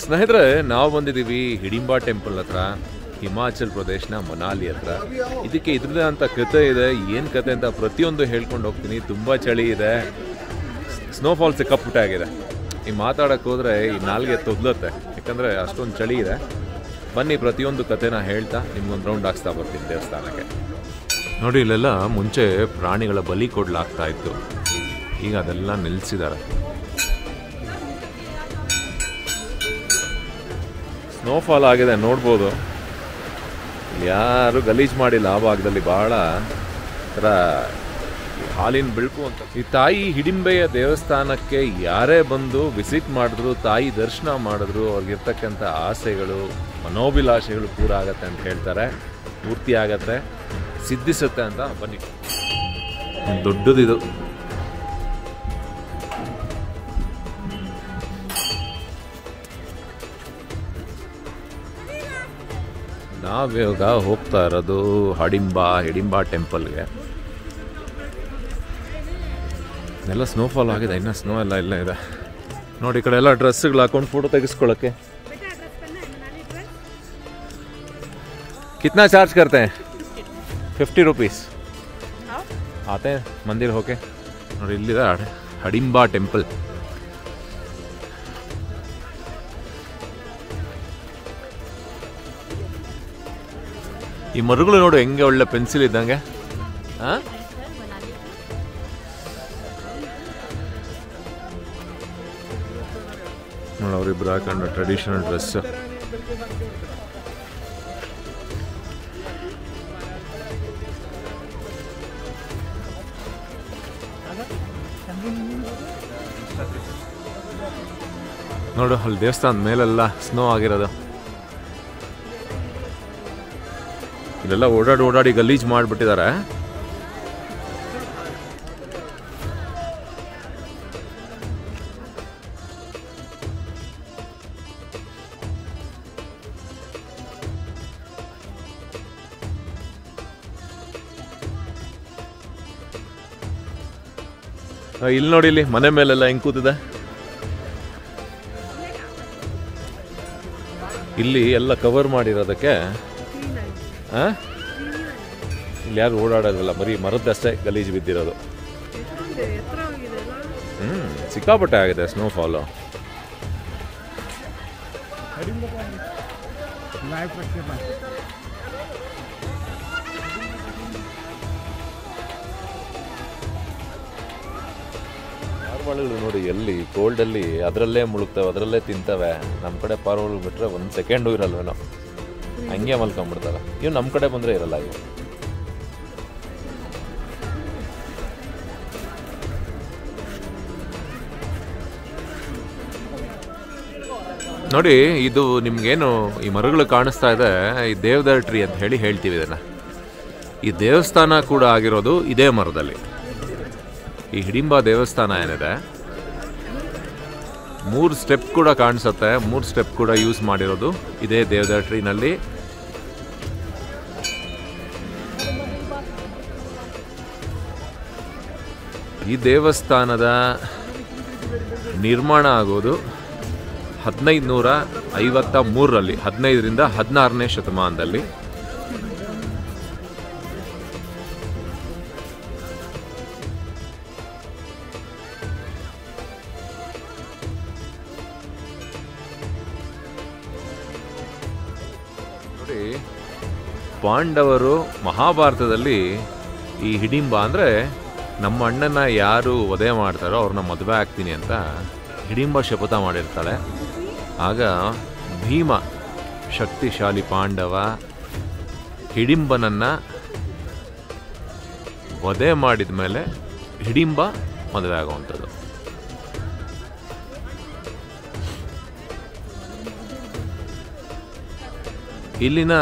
ಸ್ನೇಹಿತರೆ, ನಾವು ಬಂದಿದ್ದೀವಿ ಹಿಡಿಂಬಾ ಟೆಂಪಲ್ ಹತ್ರ, ಹಿಮಾಚಲ್ ಪ್ರದೇಶನ ಮನಾಲಿ ಹತ್ರ. ಇದಕ್ಕೆ ಇದ್ರದ್ದೇ ಅಂತ ಕತೆ ಇದೆ. ಏನು ಕತೆ ಅಂತ ಪ್ರತಿಯೊಂದು ಹೇಳ್ಕೊಂಡು ಹೋಗ್ತೀನಿ. ತುಂಬ ಚಳಿ ಇದೆ, ಸ್ನೋಫಾಲ್ ಸಿಕ್ಕಾಪುಟ್ಟಾಗಿದೆ. ಈ ಮಾತಾಡೋಕ್ಕೆ ಹೋದರೆ ಈ ನಾಲ್ಗೆ ತೊದ್ಲತ್ತೆ, ಯಾಕಂದರೆ ಅಷ್ಟೊಂದು ಚಳಿ ಇದೆ. ಬನ್ನಿ ಪ್ರತಿಯೊಂದು ಕತೆನ ಹೇಳ್ತಾ ನಿಮ್ಗೊಂದು ರೌಂಡ್ ಹಾಕ್ಸ್ತಾ ಬರ್ತೀನಿ ದೇವಸ್ಥಾನಕ್ಕೆ. ನೋಡಿ, ಇಲ್ಲೆಲ್ಲ ಮುಂಚೆ ಪ್ರಾಣಿಗಳ ಬಲಿ ಕೊಡಲಾಗ್ತಾ ಇತ್ತು, ಈಗ ಅದೆಲ್ಲ ನಿಲ್ಲಿಸಿದ್ದಾರೆ. ಸ್ನೋಫಾಲ್ ಆಗಿದೆ ನೋಡ್ಬೋದು. ಯಾರು ಗಲೀಜು ಮಾಡಿಲ್ಲ ಆ ಭಾಗದಲ್ಲಿ. ಭಾಳ ಥರ ಹಾಲಿನ ಬೆಳಕು ಅಂತ. ಈ ತಾಯಿ ಹಿಡಿಂಬೆಯ ದೇವಸ್ಥಾನಕ್ಕೆ ಯಾರೇ ಬಂದು ವಿಸಿಟ್ ಮಾಡಿದ್ರು, ತಾಯಿ ದರ್ಶನ ಮಾಡಿದ್ರು, ಅವ್ರಿಗಿರ್ತಕ್ಕಂಥ ಆಸೆಗಳು, ಮನೋಭಿಲಾಷೆಗಳು ಪೂರ ಆಗತ್ತೆ ಅಂತ ಹೇಳ್ತಾರೆ. ಪೂರ್ತಿ ಆಗತ್ತೆ, ಸಿದ್ಧಿಸುತ್ತೆ ಅಂತ. ಬನ್ನಿ, ದೊಡ್ಡದಿದು. ನಾವಿವಾಗ ಹೋಗ್ತಾ ಇರೋದು ಹಿಡಿಂಬಾ ಟೆಂಪಲ್ಗೆ. ಎಲ್ಲ ಸ್ನೋಫಾಲ್ ಆಗಿದೆ, ಇನ್ನೂ ಸ್ನೋ ಎಲ್ಲ ಇಲ್ಲ ಇದೆ. ನೋಡಿ, ಈ ಕಡೆ ಎಲ್ಲ ಡ್ರೆಸ್ಗಳು ಹಾಕೊಂಡು ಫೋಟೋ ತೆಗೆಸ್ಕೊಳ್ಳೋಕ್ಕೆ. कितना चार्ज करते हैं? 50 रुपीस आते हैं मंदिर होके. ನೋಡಿ, ಇಲ್ಲಿದೆ ಹಿಡಿಂಬಾ ಟೆಂಪಲ್. ಈ ಮರಗಳು ನೋಡು ಹೆಂಗೆ ಒಳ್ಳೆ ಪೆನ್ಸಿಲ್ ಇದ್ದಂಗೆ. ನೋಡಿ, ಅವರಿಬ್ರು ಹಾಕೊಂಡು ಟ್ರೆಡಿಷನಲ್ ಡ್ರೆಸ್. ನೋಡು, ಅಲ್ಲಿ ದೇವಸ್ಥಾನದ ಮೇಲೆಲ್ಲ ಸ್ನೋ ಆಗಿರೋದು. ಇಲ್ಲೆಲ್ಲ ಓಡಾಡಿ ಗಲೀಜು ಮಾಡಿಬಿಟ್ಟಿದ್ದಾರೆ. ಇಲ್ಲಿ ನೋಡಿ, ಇಲ್ಲಿ ಮನೆ ಮೇಲೆಲ್ಲ ಹೆಂಗ್ ಕೂತಿದೆ. ಇಲ್ಲಿ ಎಲ್ಲ ಕವರ್ ಮಾಡಿರೋದಕ್ಕೆ ಇಲ್ಲಿ ಯಾರು ಓಡಾಡೋದಿಲ್ಲ, ಬರೀ ಮರದ್ದಷ್ಟೇ ಗಲೀಜು ಬಿದ್ದಿರೋದು. ಸಿಕ್ಕಾಪಟ್ಟೆ ಆಗಿದೆ ಸ್ನೋಫಾಲು. ಪಾರಿವಾಳಗಳು ನೋಡಿ, ಎಲ್ಲಿ ಕೋಲ್ಡಲ್ಲಿ ಅದರಲ್ಲೇ ಮುಳುಗ್ತವೆ, ಅದರಲ್ಲೇ ತಿಂತವೆ. ನಮ್ಮ ಕಡೆ ಪಾರಿವಾಳಗಳು ಬಿಟ್ಟರೆ ಒಂದು ಸೆಕೆಂಡು ಇರಲ್ವೇನೋ, ಹಂಗೆ ಮಲ್ಕೊಂಡ್ಬಿಡ್ತವೆ. ಇವು ನಮ್ಮ ಕಡೆ ಬಂದರೆ ಇರಲ್ಲ ಇವು. ನೋಡಿ, ಇದು ನಿಮ್ಗೇನು ಈ ಮರಗಳು ಕಾಣಿಸ್ತಾ ಇದೆ, ಈ ದೇವದಾರ್ ಟ್ರೀ ಅಂತ ಹೇಳ್ತೀವಿ ಇದನ್ನು. ಈ ದೇವಸ್ಥಾನ ಕೂಡ ಆಗಿರೋದು ಇದೇ ಮರದಲ್ಲಿ. ಈ ಹಿಡಿಂಬಾ ದೇವಸ್ಥಾನ ಏನಿದೆ, 3 ಸ್ಟೆಪ್ ಕೂಡ ಕಾಣಿಸುತ್ತೆ. 3 ಸ್ಟೆಪ್ ಕೂಡ ಯೂಸ್ ಮಾಡಿರೋದು ಇದೇ ದೇವದಾರ್ ಟ್ರೀನಲ್ಲಿ. ಈ ದೇವಸ್ಥಾನದ ನಿರ್ಮಾಣ ಆಗೋದು 1553ರಲ್ಲಿ, 15ರಿಂದ 16ನೇ ಶತಮಾನದಲ್ಲಿ. ನೋಡಿ, ಪಾಂಡವರು ಮಹಾಭಾರತದಲ್ಲಿ ಈ ಹಿಡಿಂಬ ಅಂದರೆ ನಮ್ಮ ಅಣ್ಣನ ಯಾರು ವಧೆ ಮಾಡ್ತಾರೋ ಅವ್ರನ್ನ ಮದುವೆ ಆಗ್ತೀನಿ ಅಂತ ಹಿಡಿಂಬ ಶಪಥ ಮಾಡಿರ್ತಾಳೆ. ಆಗ ಭೀಮ, ಶಕ್ತಿಶಾಲಿ ಪಾಂಡವ, ಹಿಡಿಂಬನನ್ನು ವಧೆ ಮಾಡಿದ ಮೇಲೆ ಹಿಡಿಂಬ ಮದುವೆ ಆಗುವಂಥದ್ದು. ಇಲ್ಲಿನ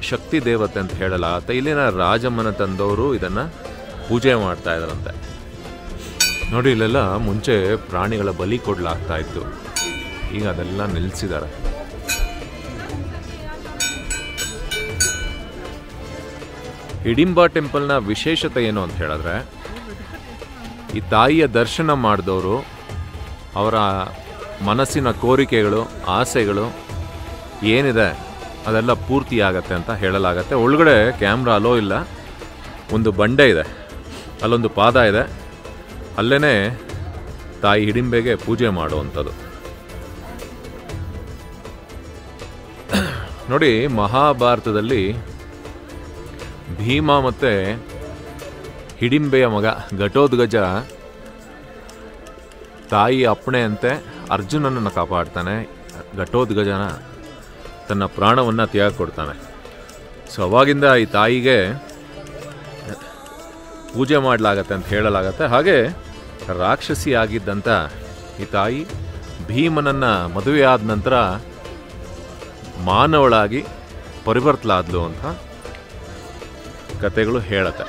ಶಕ್ತಿ ದೇವತೆ ಅಂತ ಹೇಳಲಾಗುತ್ತೆ. ಇಲ್ಲಿನ ರಾಜಮ್ಮನ ತಂದವರು ಇದನ್ನು ಪೂಜೆ ಮಾಡ್ತಾ ಇದ್ರಂತೆ. ನೋಡಿ, ಇಲ್ಲೆಲ್ಲ ಮುಂಚೆ ಪ್ರಾಣಿಗಳ ಬಲಿ ಕೊಡಲಾಗ್ತಾ ಇತ್ತು, ಈಗ ಅದೆಲ್ಲ ನಿಲ್ಲಿಸಿದ್ದಾರೆ. ಹಿಡಿಂಬಾ ಟೆಂಪಲ್ನ ವಿಶೇಷತೆ ಏನು ಅಂತ ಹೇಳಿದ್ರೆ, ಈ ತಾಯಿಯ ದರ್ಶನ ಮಾಡಿದವರು ಅವರ ಮನಸ್ಸಿನ ಕೋರಿಕೆಗಳು, ಆಸೆಗಳು ಏನಿದೆ ಅದೆಲ್ಲ ಪೂರ್ತಿ ಆಗತ್ತೆ ಅಂತ ಹೇಳಲಾಗತ್ತೆ. ಒಳಗಡೆ ಕ್ಯಾಮ್ರಾ ಅಲೋ ಇಲ್ಲ. ಒಂದು ಬಂಡೆ ಇದೆ, ಅಲ್ಲೊಂದು ಪಾದ ಇದೆ, ಅಲ್ಲೇ ತಾಯಿ ಹಿಡಿಂಬೆಗೆ ಪೂಜೆ ಮಾಡುವಂಥದ್ದು. ನೋಡಿ, ಮಹಾಭಾರತದಲ್ಲಿ ಭೀಮ ಮತ್ತು ಹಿಡಿಂಬೆಯ ಮಗ ಘಟೋತ್ಕಚ ತಾಯಿ ಅಪ್ಪಣೆಯಂತೆ ಅರ್ಜುನನನ್ನು ಕಾಪಾಡ್ತಾನೆ. ಘಟೋತ್ಕಚನ ತನ್ನ ಪ್ರಾಣವನ್ನು ತ್ಯಾಗ ಕೊಡ್ತಾನೆ. ಸೊ ಅವಾಗಿಂದ ಈ ತಾಯಿಗೆ ಪೂಜೆ ಮಾಡಲಾಗತ್ತೆ ಅಂತ ಹೇಳಲಾಗತ್ತೆ. ಹಾಗೆ ರಾಕ್ಷಸಿ ಆಗಿದ್ದಂಥ ಈ ತಾಯಿ ಭೀಮನನ್ನು ಮದುವೆಯಾದ ನಂತರ ಮಾನವಳಾಗಿ ಪರಿವರ್ತಲಾದ್ಲು ಅಂತ ಕಥೆಗಳು ಹೇಳತ್ತೆ.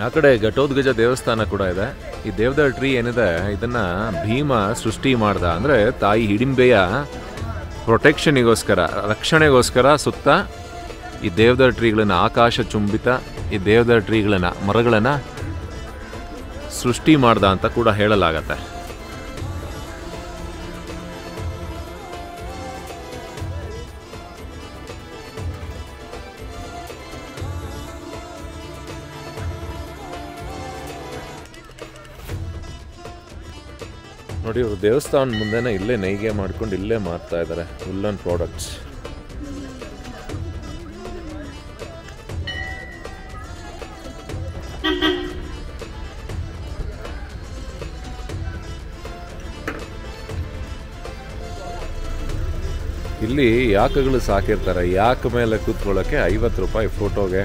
ಆ ಕಡೆ ಘಟೋತ್ಕಚ ದೇವಸ್ಥಾನ ಕೂಡ ಇದೆ. ಈ ದೇವದಾರ್ ಟ್ರೀ ಏನಿದೆ ಇದನ್ನು ಭೀಮ ಸೃಷ್ಟಿ ಮಾಡ್ದ. ಅಂದರೆ ತಾಯಿ ಹಿಡಿಂಬೆಯ ಪ್ರೊಟೆಕ್ಷನಿಗೋಸ್ಕರ, ರಕ್ಷಣೆಗೋಸ್ಕರ ಸುತ್ತ ಈ ದೇವದಾರ್ ಟ್ರೀಗಳನ್ನು, ಆಕಾಶ ಚುಂಬಿತ ಈ ದೇವದಾರ್ ಟ್ರೀಗಳನ್ನು, ಮರಗಳನ್ನು ಸೃಷ್ಟಿ ಮಾಡ್ದ ಅಂತ ಕೂಡ ಹೇಳಲಾಗತ್ತೆ. ನೋಡಿ, ಇವರು ದೇವಸ್ಥಾನ ಮುಂದೆನೇ ಇಲ್ಲೇ ನೇಯ್ಗೆ ಮಾಡ್ಕೊಂಡು ಇಲ್ಲೇ ಮಾರ್ತಾ ಇದ್ದಾರೆ ವುಲ್ಲನ್ ಪ್ರಾಡಕ್ಟ್ಸ್. ಇಲ್ಲಿ ಯಾಕಗಳು ಸಾಕಿರ್ತಾರೆ. ಯಾಕ ಮೇಲೆ ಕೂತ್ಕೊಳ್ಳೋಕ್ಕೆ 50 ರೂಪಾಯಿ ಫೋಟೋಗೆ.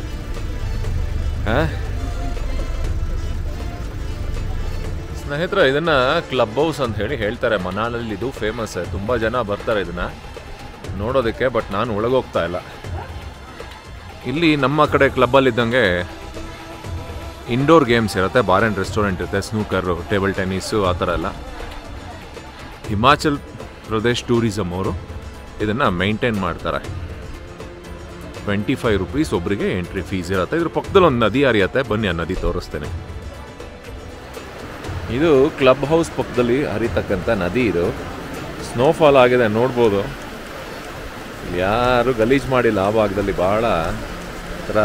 ಸ್ನೇಹಿತರೆ, ಇದನ್ನು ಕ್ಲಬ್ ಹೌಸ್ ಅಂತ ಹೇಳಿ ಹೇಳ್ತಾರೆ. ಮನಾಲಲ್ಲಿ ಇದು ಫೇಮಸ್. ತುಂಬ ಜನ ಬರ್ತಾರೆ ಇದನ್ನು ನೋಡೋದಕ್ಕೆ. ಬಟ್ ನಾನು ಒಳಗೋಗ್ತಾ ಇಲ್ಲ. ಇಲ್ಲಿ ನಮ್ಮ ಕಡೆ ಕ್ಲಬ್ಬಲ್ಲಿದ್ದಂಗೆ ಇಂಡೋರ್ ಗೇಮ್ಸ್ ಇರುತ್ತೆ, ಬಾರ್ ಆ್ಯಂಡ್ ರೆಸ್ಟೋರೆಂಟ್ ಇರುತ್ತೆ, ಸ್ನೂಕರು, ಟೇಬಲ್ ಟೆನ್ನಿಸು, ಆ ಥರ ಎಲ್ಲ. ಹಿಮಾಚಲ್ ಪ್ರದೇಶ್ ಟೂರಿಸಮ್ ಅವರು ಇದನ್ನು ಮೇಂಟೈನ್ ಮಾಡ್ತಾರೆ. 25 ರೂಪೀಸ್ ಒಬ್ಬರಿಗೆ ಎಂಟ್ರಿ ಫೀಸ್ ಇರುತ್ತೆ. ಇದ್ರ ಪಕ್ಕದಲ್ಲಿ ಒಂದು ನದಿ ಹರಿಯುತ್ತೆ. ಬನ್ನಿ, ಆ ನದಿ ತೋರಿಸ್ತೇನೆ. ಇದು ಕ್ಲಬ್ ಹೌಸ್ ಪಕ್ಕದಲ್ಲಿ ಹರಿತಕ್ಕಂಥ ನದಿ. ಇದು ಸ್ನೋಫಾಲ್ ಆಗಿದೆ, ನೋಡ್ಬೋದು. ಯಾರು ಗಲೀಜು ಮಾಡಿಲ್ಲ ಆ ಭಾಗದಲ್ಲಿ. ಭಾಳ ಥರ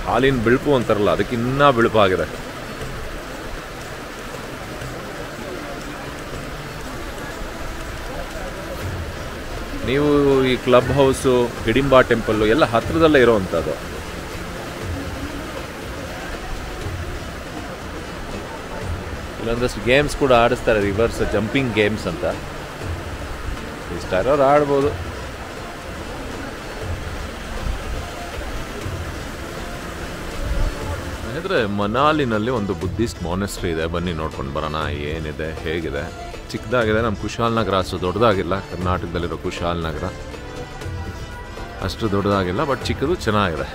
ಹಾಲಿನ ಬಿಳುಪು ಅಂತಾರಲ್ಲ, ಅದಕ್ಕಿನ್ನ ಬಿಳುಪಾಗಿದೆ. ನೀವು ಈ ಕ್ಲಬ್ ಹೌಸು, ಹಿಡಿಂಬಾ ಟೆಂಪಲ್ಲು ಎಲ್ಲ ಹತ್ರದಲ್ಲೇ ಇರೋವಂಥದ್ದು. ಇಲ್ಲೊಂದಷ್ಟು ಗೇಮ್ಸ್ ಕೂಡ ಆಡಿಸ್ತಾರೆ, ರಿವರ್ಸ್ ಜಂಪಿಂಗ್ ಗೇಮ್ಸ್ ಅಂತ. ಇಷ್ಟ ಇರೋರು ಆಡ್ಬೋದು. ಹಾಗಾದರೆ ಮನಾಲಿನಲ್ಲಿ ಒಂದು ಬುದ್ಧಿಸ್ಟ್ ಮಾನೆಸ್ಟ್ರಿ ಇದೆ. ಬನ್ನಿ ನೋಡ್ಕೊಂಡು ಬರೋಣ ಏನಿದೆ, ಹೇಗಿದೆ. ಚಿಕ್ಕದಾಗಿದೆ. ನಮ್ಮ ಕುಶಾಲ್ ನಗರ ಅಷ್ಟು ದೊಡ್ಡದಾಗಿಲ್ಲ. ಕರ್ನಾಟಕದಲ್ಲಿರೋ ಕುಶಾಲ್ ನಗರ ಅಷ್ಟು ದೊಡ್ಡದಾಗಿಲ್ಲ, ಬಟ್ ಚಿಕ್ಕದು, ಚೆನ್ನಾಗಿದೆ.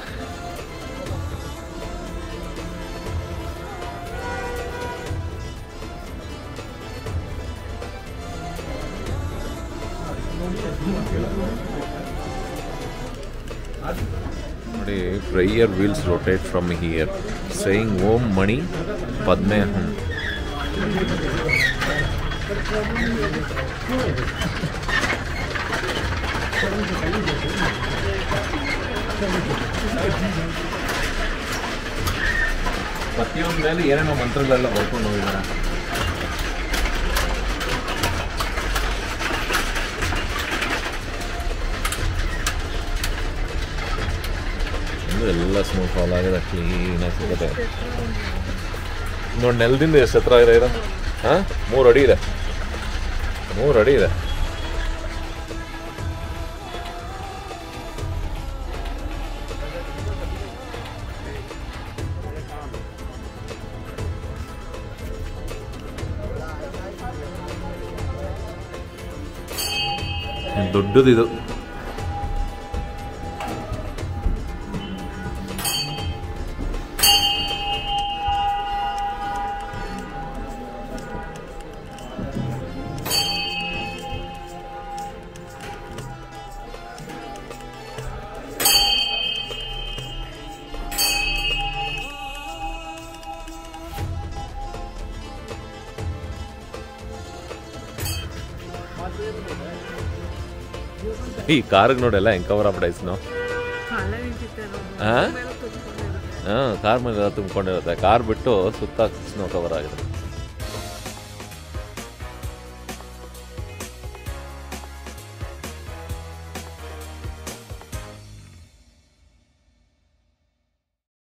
ನೋಡಿ, prayer wheels rotate from here, saying Om Mani Padme Hum. ಪ್ರತಿಯೊಂದು ಮೇಲೆ ಏನೇನೋ ಮಂತ್ರಗಳೆಲ್ಲ ಬರ್ಕೊಂಡು ಹೋಗಿದ್ದಾರೆ. ಎಲ್ಲ ಸ್ನೋಫಾಲ್ ಆಗಿದೆ, ಕ್ಲೀನಾಗಿ ಸಿಗುತ್ತೆ. ನೋಡಿ, ನೆಲದಿಂದ ಎಷ್ಟು ಹತ್ರ ಇದೆ ಇದು? 3 ಅಡಿ ಇದೆ. 3 ಅಡಿ ಇದೆ. ದೊಡ್ಡದಿದು. ಈ ಕಾರ್ಗೆ ನೋಡೆಲ್ಲ ಹೆಂಗೆ ಕವರ್ ಆಗ್ಬಿಟ್ಟೈಸ್ ನಾವು. ಹಾಂ ಕಾರ್ ಮೇಲೆ ತುಂಬ್ಕೊಂಡಿರುತ್ತೆ. ಕಾರ್ ಬಿಟ್ಟು ಸುತ್ತ ಸ್ನೋ ಕವರ್ ಆಗಿದೆ.